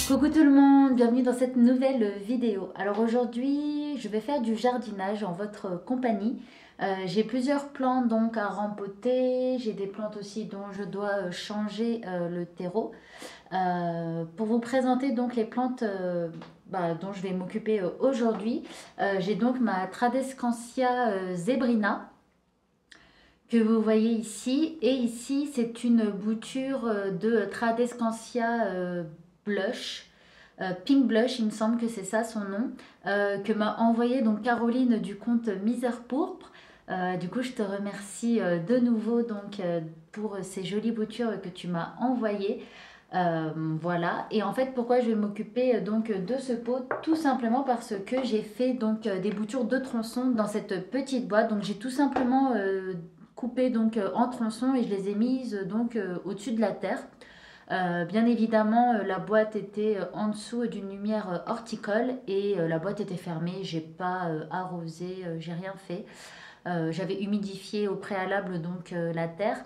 Coucou tout le monde, bienvenue dans cette nouvelle vidéo. Alors aujourd'hui, je vais faire du jardinage en votre compagnie. J'ai plusieurs plantes donc à rempoter, j'ai des plantes aussi dont je dois changer le terreau. Pour vous présenter donc les plantes dont je vais m'occuper aujourd'hui, j'ai donc ma Tradescantia zebrina que vous voyez ici. Et ici, c'est une bouture de Tradescantia blush, Pink Blush, il me semble que c'est ça son nom, que m'a envoyé donc Caroline du compte Misère Pourpre. Du coup, je te remercie de nouveau donc pour ces jolies boutures que tu m'as envoyées. Voilà. Et en fait, pourquoi je vais m'occuper donc de ce pot? Tout simplement parce que j'ai fait donc des boutures de tronçons dans cette petite boîte. Donc j'ai tout simplement coupé donc en tronçons et je les ai mises donc au-dessus de la terre. Bien évidemment, la boîte était en dessous d'une lumière horticole et la boîte était fermée. J'ai pas arrosé, j'ai rien fait. J'avais humidifié au préalable donc la terre.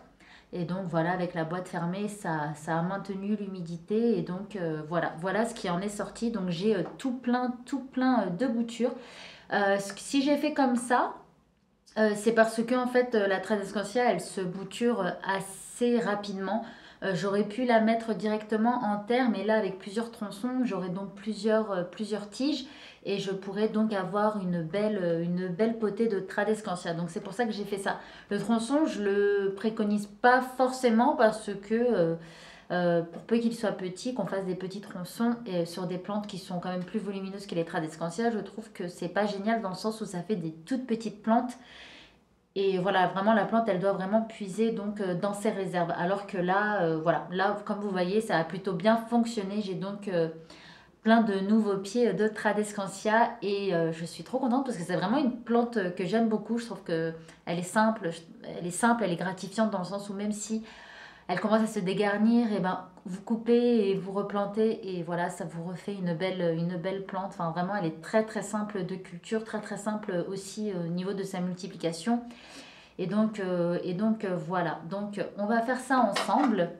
Et donc voilà, avec la boîte fermée, ça a maintenu l'humidité. Et donc voilà ce qui en est sorti. Donc j'ai tout plein de boutures. Si j'ai fait comme ça, c'est parce que en fait la Tradescantia elle se bouture assez rapidement. J'aurais pu la mettre directement en terre, mais là avec plusieurs tronçons, j'aurais donc plusieurs tiges et je pourrais donc avoir une belle potée de Tradescantia. Donc c'est pour ça que j'ai fait ça. Le tronçon, je le préconise pas forcément parce que pour peu qu'il soit petit, qu'on fasse des petits tronçons et sur des plantes qui sont quand même plus volumineuses que les Tradescantia, je trouve que c'est pas génial dans le sens où ça fait des toutes petites plantes et voilà, vraiment la plante, elle doit vraiment puiser donc dans ses réserves. Alors que là, voilà, là, comme vous voyez, ça a plutôt bien fonctionné. J'ai donc plein de nouveaux pieds de Tradescantia et je suis trop contente parce que c'est vraiment une plante que j'aime beaucoup. Je trouve que elle est gratifiante dans le sens où même si elle commence à se dégarnir, et ben vous coupez et vous replantez et voilà, ça vous refait une belle plante. Enfin, vraiment, elle est très très simple de culture, très très simple aussi au niveau de sa multiplication. Voilà. Donc, on va faire ça ensemble.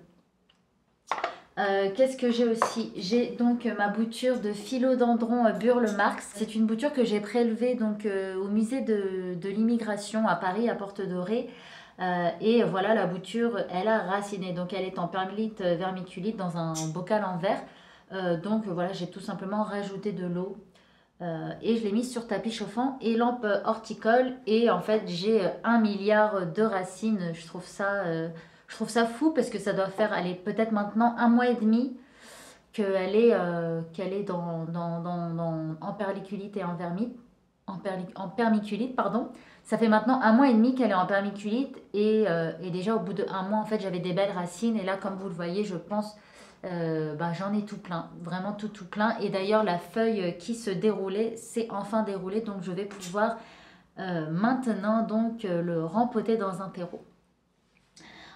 Qu'est-ce que j'ai aussi? J'ai donc ma bouture de philodendron Burle Marx. C'est une bouture que j'ai prélevée donc au musée de l'immigration à Paris, à Porte Dorée. Et voilà, la bouture, elle a raciné. Donc elle est en perlite vermiculite dans un bocal en verre. Donc voilà, j'ai tout simplement rajouté de l'eau et je l'ai mise sur tapis chauffant et lampe horticole. Et en fait, j'ai 1 milliard de racines. Je trouve ça fou parce que ça doit faire, elle est peut-être maintenant 1 mois et demi qu'elle est en perliculite et en vermite. En permiculite, pardon. Ça fait maintenant 1 mois et demi qu'elle est en permiculite et déjà au bout de 1 mois, en fait, j'avais des belles racines. Et là, comme vous le voyez, je pense j'en ai tout plein, vraiment tout plein. Et d'ailleurs, la feuille qui se déroulait, s'est enfin déroulée. Donc, je vais pouvoir maintenant donc le rempoter dans un terreau.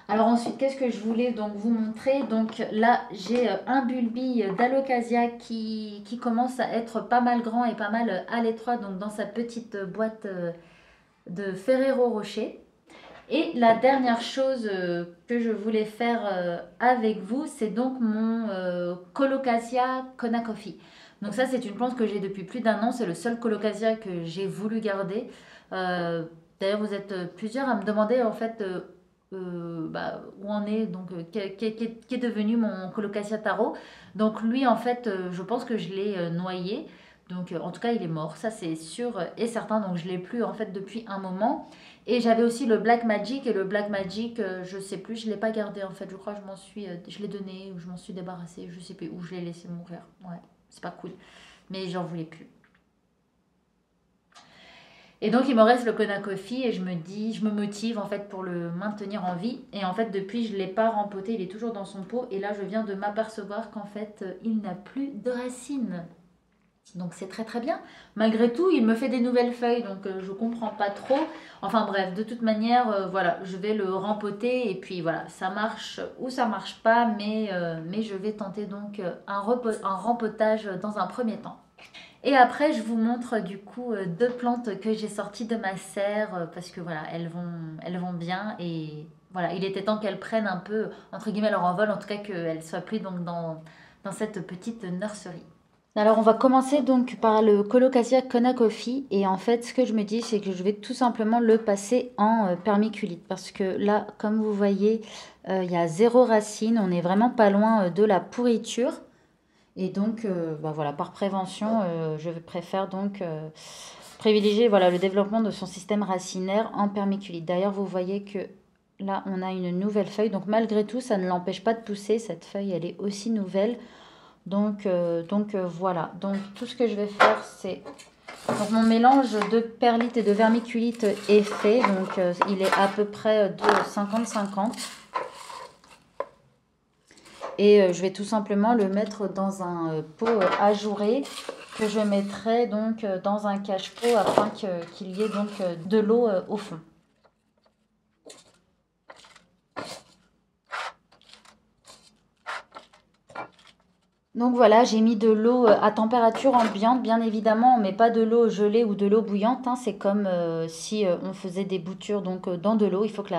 Alors ensuite, qu'est-ce que je voulais donc vous montrer? Donc là, j'ai un bulbi d'Alocasia qui commence à être pas mal grand et pas mal à l'étroit, donc dans sa petite boîte de Ferrero Rocher. Et la dernière chose que je voulais faire avec vous, c'est donc mon Colocasia Conacoffee. Donc ça, c'est une plante que j'ai depuis plus d'1 an. C'est le seul Colocasia que j'ai voulu garder. Euh, D'ailleurs, vous êtes plusieurs à me demander en fait où en est donc qui est devenu mon Colocasia Taro. Donc lui, en fait, je pense que je l'ai noyé. Donc en tout cas, il est mort. Ça, c'est sûr et certain. Donc je l'ai plus en fait depuis un moment. Et j'avais aussi le Black Magic. Et le Black Magic, je sais plus, je ne l'ai pas gardé en fait. Je crois que je l'ai donné ou je m'en suis débarrassée. Je sais plus où je l'ai laissé mourir. Ouais, c'est pas cool. Mais j'en voulais plus. Et donc il me reste le Konakofi et je me motive en fait pour le maintenir en vie. Et en fait depuis je ne l'ai pas rempoté, il est toujours dans son pot. Et là je viens de m'apercevoir qu'en fait il n'a plus de racines. Donc c'est très très bien. Malgré tout, il me fait des nouvelles feuilles, donc je comprends pas trop. Enfin bref, de toute manière, voilà, je vais le rempoter et puis voilà, ça marche ou ça marche pas, mais je vais tenter donc un rempotage dans un premier temps. Et après, je vous montre du coup deux plantes que j'ai sorties de ma serre parce que voilà, elles vont bien et voilà, il était temps qu'elles prennent un peu entre guillemets leur envol, en tout cas qu'elles soient plus donc dans cette petite nurserie. Alors on va commencer donc par le Colocasia Conacoffee et en fait ce que je me dis c'est que je vais tout simplement le passer en permiculite parce que là comme vous voyez il y a 0 racine, on est vraiment pas loin de la pourriture et donc bah voilà, par prévention je préfère donc privilégier voilà, le développement de son système racinaire en permiculite. D'ailleurs vous voyez que là on a une nouvelle feuille donc malgré tout ça ne l'empêche pas de pousser, cette feuille elle est aussi nouvelle. Donc voilà, donc tout ce que je vais faire c'est... Donc mon mélange de perlite et de vermiculite est fait, donc il est à peu près de 50-50. Et je vais tout simplement le mettre dans un pot ajouré que je mettrai donc dans un cache-pot afin qu'il y ait donc de l'eau au fond. Donc voilà, j'ai mis de l'eau à température ambiante, bien évidemment, on ne met pas de l'eau gelée ou de l'eau bouillante, hein, c'est comme si on faisait des boutures donc, dans de l'eau, il faut que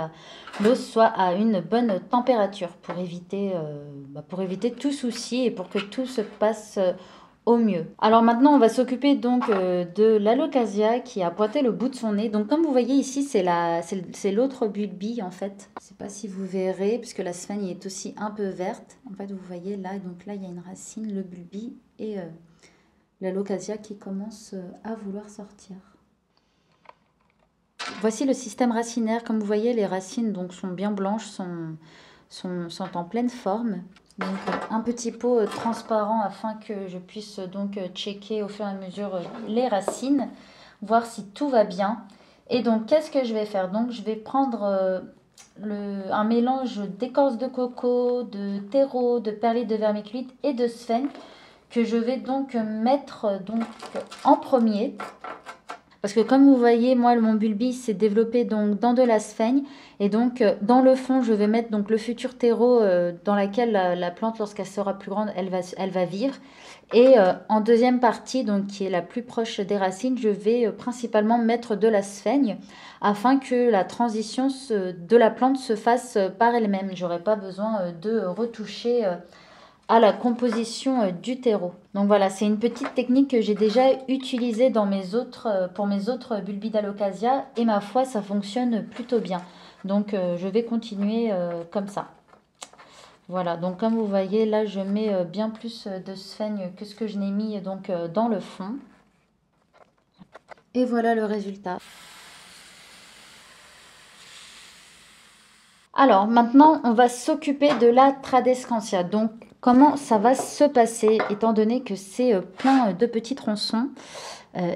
l'eau soit à une bonne température pour éviter tout souci et pour que tout se passe au mieux. Alors maintenant, on va s'occuper donc de l'alocasia qui a pointé le bout de son nez. Donc comme vous voyez ici, c'est l'autre bulbille en fait. Je ne sais pas si vous verrez, puisque la sphène est aussi un peu verte. En fait, vous voyez là, donc là, il y a une racine, le bulbille et l'alocasia qui commence à vouloir sortir. Voici le système racinaire. Comme vous voyez, les racines donc, sont bien blanches, sont en pleine forme. Donc un petit pot transparent afin que je puisse donc checker au fur et à mesure les racines, voir si tout va bien. Et donc qu'est-ce que je vais faire? Donc je vais prendre un mélange d'écorce de coco, de terreau, de perlite de vermiculite et de sphène que je vais donc mettre donc en premier. Parce que comme vous voyez, moi, mon bulbille s'est développé donc dans de la sphaigne. Et donc, dans le fond, je vais mettre donc le futur terreau dans lequel la plante, lorsqu'elle sera plus grande, elle va vivre. Et en deuxième partie, donc qui est la plus proche des racines, je vais principalement mettre de la sphaigne afin que la transition de la plante se fasse par elle-même. Je n'aurai pas besoin de retoucher à la composition du terreau. Donc voilà, c'est une petite technique que j'ai déjà utilisée pour mes autres bulbilles d'alocasia et ma foi, ça fonctionne plutôt bien. Donc je vais continuer comme ça. Voilà, donc comme vous voyez, là je mets bien plus de sphaigne que ce que je n'ai mis donc dans le fond. Et voilà le résultat. Alors maintenant, on va s'occuper de la tradescantia. Donc comment ça va se passer étant donné que c'est plein de petits tronçons?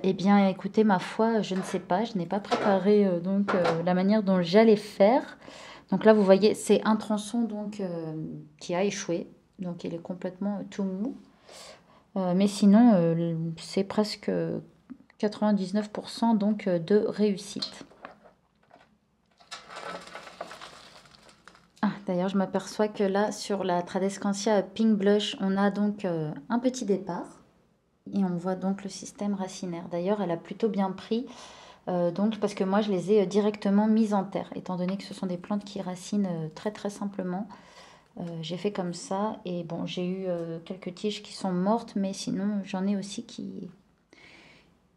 Eh bien écoutez, ma foi, je ne sais pas, je n'ai pas préparé la manière dont j'allais faire. Donc là vous voyez, c'est un tronçon donc qui a échoué, donc il est complètement tout mou. Mais sinon c'est presque 99% donc de réussite. Ah, d'ailleurs, je m'aperçois que là, sur la Tradescantia Pink Blush, on a donc un petit départ. Et on voit donc le système racinaire. D'ailleurs, elle a plutôt bien pris, donc, parce que moi, je les ai directement mises en terre. Étant donné que ce sont des plantes qui racinent très très simplement, j'ai fait comme ça. Et bon, j'ai eu quelques tiges qui sont mortes, mais sinon, j'en ai aussi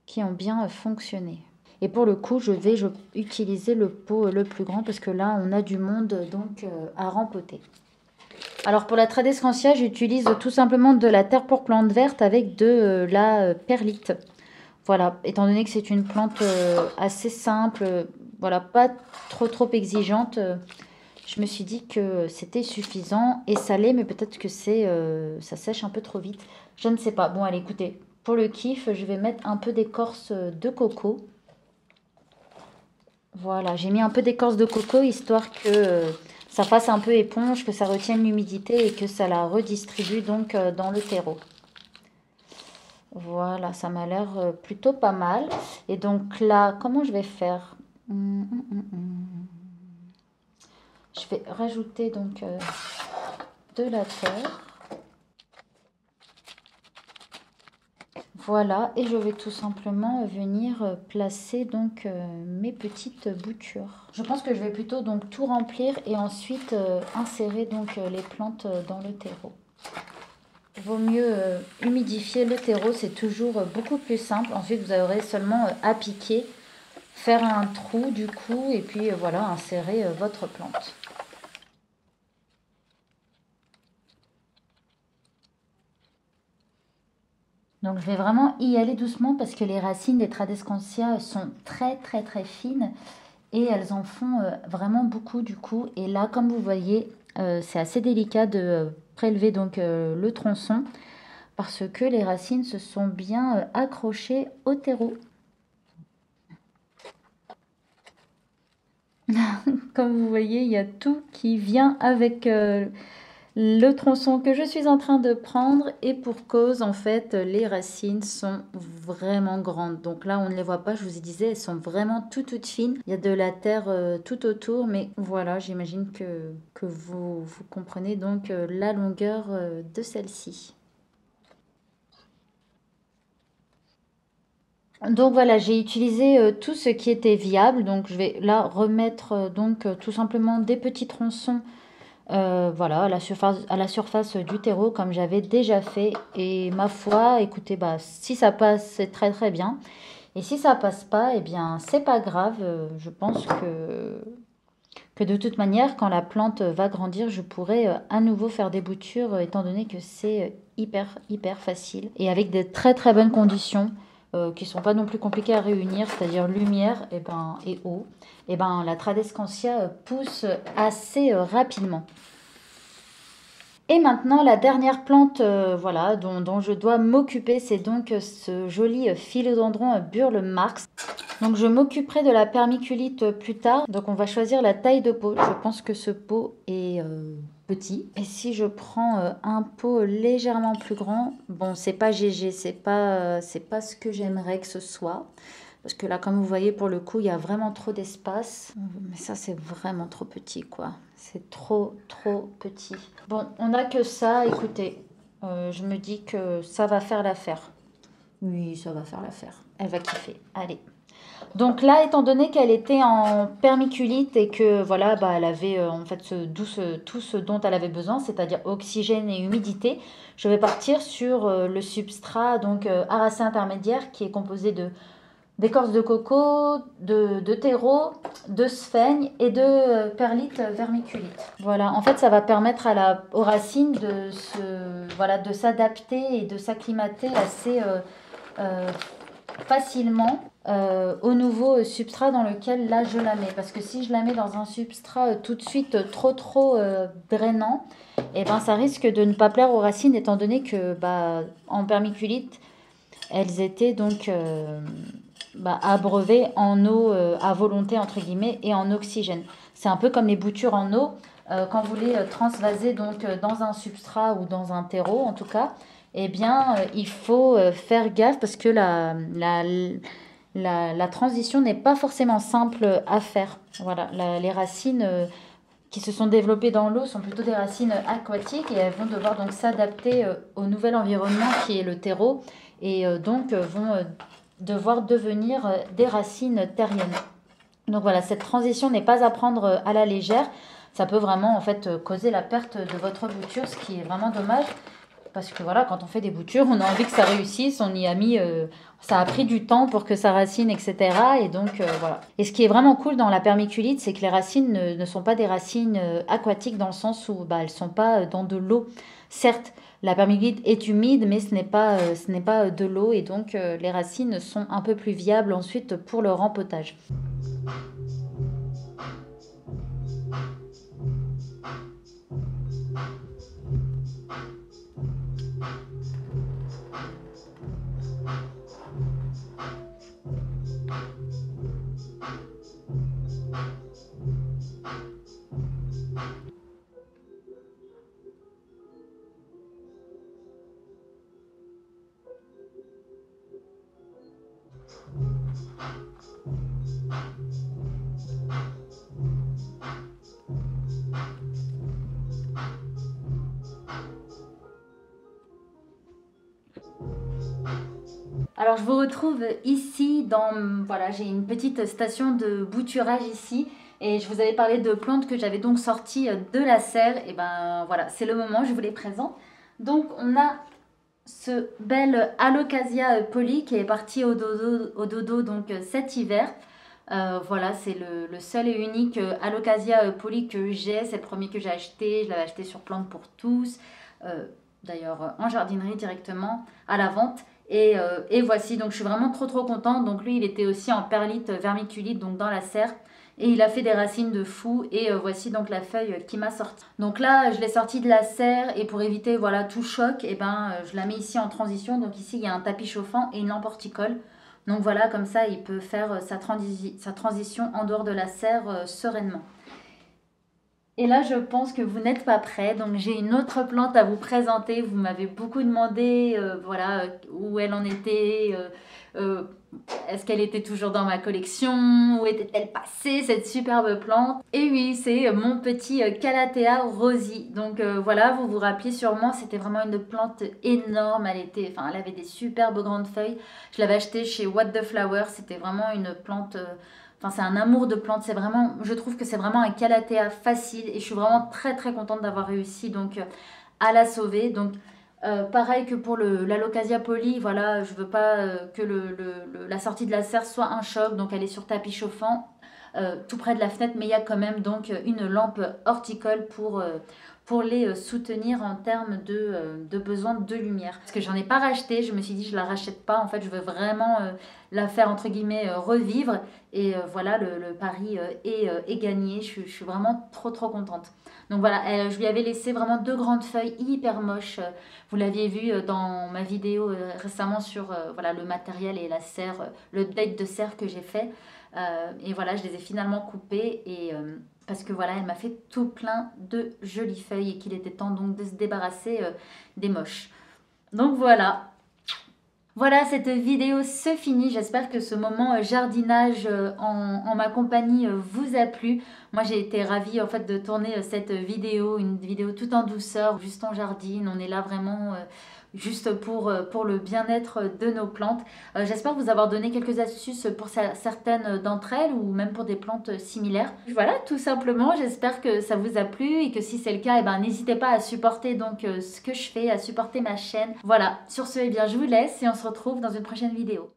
qui ont bien fonctionné. Et pour le coup, je vais utiliser le pot le plus grand parce que là, on a du monde donc à rempoter. Alors pour la Tradescantia, j'utilise tout simplement de la terre pour plante verte avec de la perlite. Voilà, étant donné que c'est une plante assez simple, voilà, pas trop exigeante, je me suis dit que c'était suffisant et salé, mais peut-être que ça sèche un peu trop vite. Je ne sais pas. Bon, allez, écoutez, pour le kiff, je vais mettre un peu d'écorce de coco. Voilà, j'ai mis un peu d'écorce de coco histoire que ça fasse un peu éponge, que ça retienne l'humidité et que ça la redistribue donc dans le terreau. Voilà, ça m'a l'air plutôt pas mal. Et donc là, comment je vais faire? Je vais rajouter donc de la terre. Voilà, et je vais tout simplement venir placer donc mes petites boutures. Je pense que je vais plutôt donc tout remplir et ensuite insérer donc les plantes dans le terreau. Il vaut mieux humidifier le terreau, c'est toujours beaucoup plus simple. Ensuite, vous aurez seulement à piquer, faire un trou du coup et puis voilà, insérer votre plante. Donc je vais vraiment y aller doucement parce que les racines des Tradescantia sont très très très fines et elles en font vraiment beaucoup du coup. Et là, comme vous voyez, c'est assez délicat de prélever donc le tronçon parce que les racines se sont bien accrochées au terreau. Comme vous voyez, il y a tout qui vient avec le tronçon que je suis en train de prendre et pour cause, en fait, les racines sont vraiment grandes. Donc là, on ne les voit pas, je vous ai disais, elles sont vraiment toutes fines. Il y a de la terre tout autour, mais voilà, j'imagine que vous comprenez donc la longueur de celle-ci. Donc voilà, j'ai utilisé tout ce qui était viable. Donc je vais là remettre tout simplement des petits tronçons voilà, à la surface du terreau comme j'avais déjà fait. Et ma foi, écoutez, bah, si ça passe, c'est très très bien. Et si ça passe pas, eh bien, c'est pas grave. Je pense que de toute manière, quand la plante va grandir, je pourrai à nouveau faire des boutures, étant donné que c'est hyper facile et avec des très très bonnes conditions qui sont pas non plus compliquées à réunir, c'est-à-dire lumière et eau. Et ben, la Tradescantia pousse assez rapidement. Et maintenant, la dernière plante voilà, dont je dois m'occuper, c'est donc ce joli philodendron Burle Marx. Donc je m'occuperai de la permiculite plus tard. Donc on va choisir la taille de pot. Je pense que ce pot est petit. Et si je prends un pot légèrement plus grand, bon c'est pas GG, c'est pas ce que j'aimerais que ce soit. Parce que là, comme vous voyez, pour le coup, il y a vraiment trop d'espace. Mais ça, c'est vraiment trop petit, quoi. C'est trop petit. Bon, on n'a que ça. Écoutez, je me dis que ça va faire l'affaire. Oui, ça va faire l'affaire. Elle va kiffer. Allez. Donc là, étant donné qu'elle était en permiculite et que voilà, bah, elle avait en fait tout ce dont elle avait besoin, c'est-à-dire oxygène et humidité, je vais partir sur le substrat donc aracé intermédiaire qui est composé de d'écorce de coco, de terreau, de sphaigne et de perlite vermiculite. Voilà, en fait, ça va permettre aux racines voilà, de s'adapter et de s'acclimater assez euh, facilement au nouveau substrat dans lequel là je la mets. Parce que si je la mets dans un substrat tout de suite trop drainant, et ben ça risque de ne pas plaire aux racines étant donné que bah, en permiculite, elles étaient donc abreuvées en eau à volonté entre guillemets et en oxygène. C'est un peu comme les boutures en eau. Quand vous les transvasez donc dans un substrat ou dans un terreau en tout cas, eh bien il faut faire gaffe parce que la transition n'est pas forcément simple à faire. Voilà, les racines qui se sont développées dans l'eau sont plutôt des racines aquatiques et elles vont devoir donc s'adapter au nouvel environnement qui est le terreau et donc vont devoir devenir des racines terriennes. Donc voilà, cette transition n'est pas à prendre à la légère. Ça peut vraiment en fait causer la perte de votre bouture, ce qui est vraiment dommage. Parce que voilà, quand on fait des boutures, on a envie que ça réussisse, on y a mis, ça a pris du temps pour que ça racine, etc. Et donc voilà. Et ce qui est vraiment cool dans la permiculite, c'est que les racines ne sont pas des racines aquatiques dans le sens où bah, elles ne sont pas dans de l'eau. Certes, la permiculite est humide, mais ce n'est pas de l'eau et donc les racines sont un peu plus viables ensuite pour le rempotage. Alors je vous retrouve ici voilà, j'ai une petite station de bouturage ici et je vous avais parlé de plantes que j'avais donc sorties de la serre et ben voilà, c'est le moment, je vous les présente. Donc on a ce bel Alocasia Poly qui est parti au dodo donc cet hiver. Voilà, c'est le seul et unique Alocasia Poly que j'ai. C'est le premier que j'ai acheté. Je l'avais acheté sur Plantes pour tous. D'ailleurs en jardinerie directement à la vente. Et voici, donc je suis vraiment trop contente. Donc lui, il était aussi en perlite vermiculite, donc dans la serre. Et il a fait des racines de fou. Et voici donc la feuille qui m'a sorti. Donc là, je l'ai sorti de la serre. Et pour éviter voilà tout choc, et je la mets ici en transition. Donc ici, il y a un tapis chauffant et une lampe horticole. Donc voilà, comme ça, il peut faire sa transition en dehors de la serre sereinement. Et là, je pense que vous n'êtes pas prêts. Donc, j'ai une autre plante à vous présenter. Vous m'avez beaucoup demandé, voilà, où elle en était. Euh, Est-ce qu'elle était toujours dans ma collection? Où était-elle passée, cette superbe plante? Et oui, c'est mon petit Calathea rosy. Donc, voilà, vous vous rappelez sûrement, c'était vraiment une plante énorme. Elle avait des superbes grandes feuilles. Je l'avais achetée chez What the Flower. C'était vraiment une plante... Enfin, c'est un amour de plante. C'est vraiment, je trouve que c'est vraiment un Calathea facile et je suis vraiment très contente d'avoir réussi donc à la sauver. Donc pareil que pour l'Alocasia Poly, voilà, je veux pas que la sortie de la serre soit un choc. Donc elle est sur tapis chauffant, tout près de la fenêtre, mais il y a quand même donc une lampe horticole pour les soutenir en termes de besoin de lumière. Parce que j'en ai pas racheté, je me suis dit je la rachète pas, en fait je veux vraiment la faire entre guillemets revivre. Et voilà, le pari est gagné, je suis vraiment trop contente. Donc voilà, je lui avais laissé vraiment deux grandes feuilles hyper moches. Vous l'aviez vu dans ma vidéo récemment sur voilà, le matériel et la serre, le date de serre que j'ai fait. Et voilà, je les ai finalement coupées parce que voilà, elle m'a fait tout plein de jolies feuilles et qu'il était temps donc de se débarrasser des moches. Donc voilà. Voilà, cette vidéo se finit. J'espère que ce moment jardinage en ma compagnie vous a plu. Moi, j'ai été ravie en fait de tourner cette vidéo, une vidéo tout en douceur, juste en jardine. On est là vraiment juste pour le bien-être de nos plantes. J'espère vous avoir donné quelques astuces pour certaines d'entre elles ou même pour des plantes similaires. Voilà, tout simplement, j'espère que ça vous a plu et que si c'est le cas, n'hésitez pas à supporter donc ce que je fais, à supporter ma chaîne. Voilà, sur ce, je vous laisse et on se retrouve dans une prochaine vidéo.